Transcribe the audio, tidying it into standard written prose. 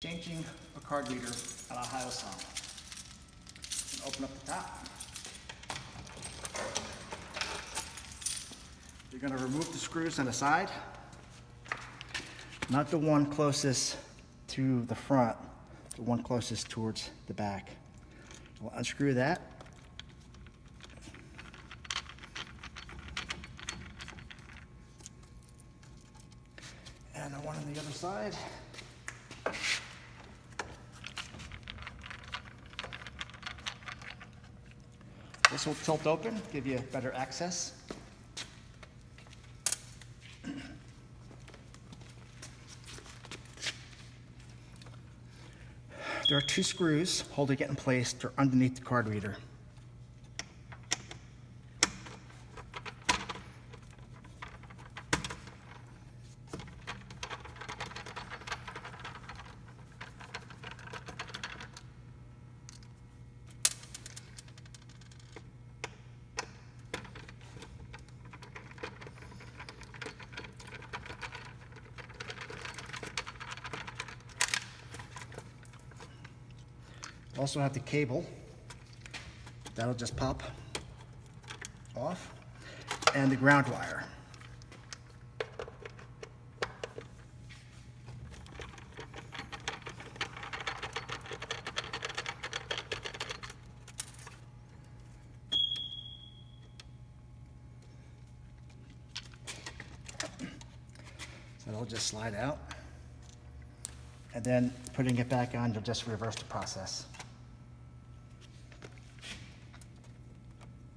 Changing a card reader at a Hyosung. Open up the top. You're going to remove the screws on the side, not the one closest to the front, the one closest towards the back. We'll unscrew that. And the one on the other side. This will tilt open, give you better access. There are two screws holding it in place. They're underneath the card reader. Also have the cable, that'll just pop off, and the ground wire. So it'll just slide out, and then putting it back on, you'll just reverse the process.